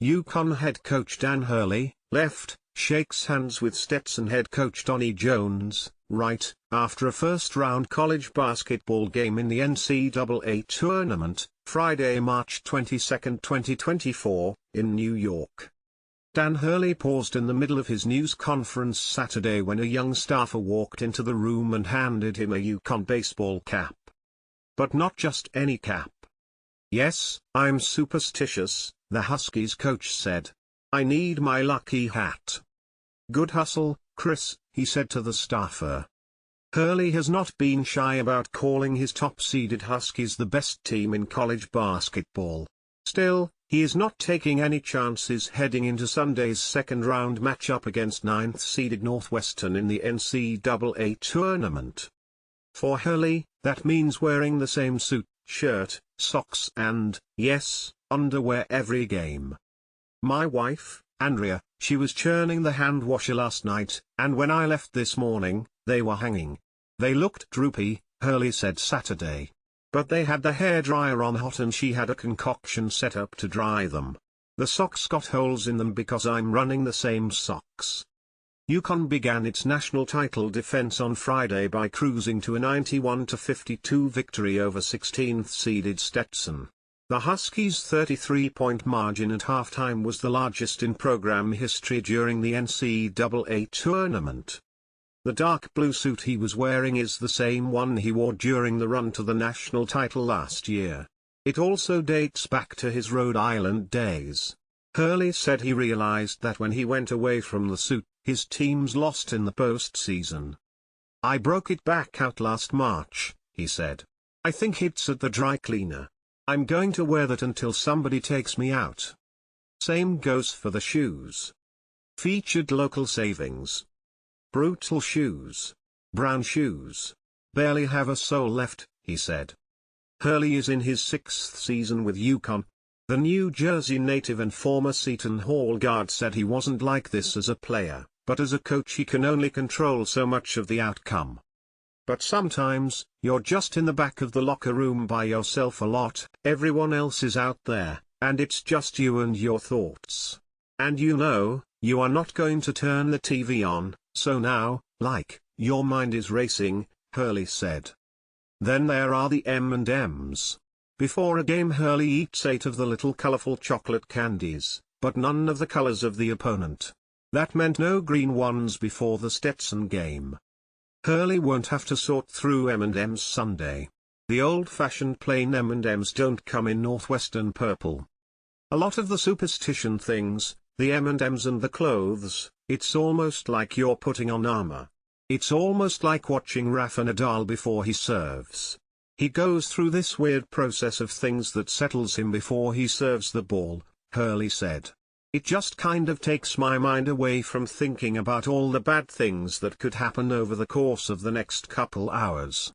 Uconn head coach Dan Hurley, left, shakes hands with Stetson head coach Donnie Jones, right, after a first-round college basketball game in the NCAA tournament, Friday, March 22, 2024, in New York. Dan Hurley paused in the middle of his news conference Saturday when a young staffer walked into the room and handed him a Uconn baseball cap. But not just any cap. "Yes, I'm superstitious," the Huskies coach said. "I need my lucky hat." "Good hustle, Chris," he said to the staffer. Hurley has not been shy about calling his top-seeded Huskies the best team in college basketball. Still, he is not taking any chances heading into Sunday's second-round matchup against ninth-seeded Northwestern in the NCAA tournament. For Hurley, that means wearing the same suit, shirt, socks and, yes, underwear every game. "My wife, Andrea, she was churning the hand washer last night, and when I left this morning, they were hanging. They looked droopy," Hurley said Saturday. "But they had the hairdryer on hot and she had a concoction set up to dry them. The socks got holes in them because I'm running the same socks." Uconn began its national title defense on Friday by cruising to a 91-52 victory over 16th-seeded Stetson. The Huskies' 33-point margin at halftime was the largest in program history during the NCAA tournament. The dark blue suit he was wearing is the same one he wore during the run to the national title last year. It also dates back to his Rhode Island days. Hurley said he realized that when he went away from the suit, his teams lost in the postseason. "I broke it back out last March," he said. "I think it's at the dry cleaner. I'm going to wear that until somebody takes me out." Same goes for the shoes. Featured local savings. "Brutal shoes. Brown shoes. Barely have a sole left," he said. Hurley is in his 6th season with Uconn. The New Jersey native and former Seton Hall guard said he wasn't like this as a player, but as a coach he can only control so much of the outcome. "But sometimes, you're just in the back of the locker room by yourself a lot, everyone else is out there, and it's just you and your thoughts. And you know, you are not going to turn the TV on, so now, like, your mind is racing," Hurley said. Then there are the M&Ms. Before a game Hurley eats 8 of the little colorful chocolate candies, but none of the colors of the opponent. That meant no green ones before the Stetson game. Hurley won't have to sort through M&Ms Sunday. The old-fashioned plain M&Ms don't come in Northwestern purple. A lot of the superstition things, the M&Ms and the clothes, it's almost like you're putting on armor. It's almost like watching Rafa Nadal before he serves. He goes through this weird process of things that settles him before he serves the ball, Hurley said. "It just kind of takes my mind away from thinking about all the bad things that could happen over the course of the next couple hours."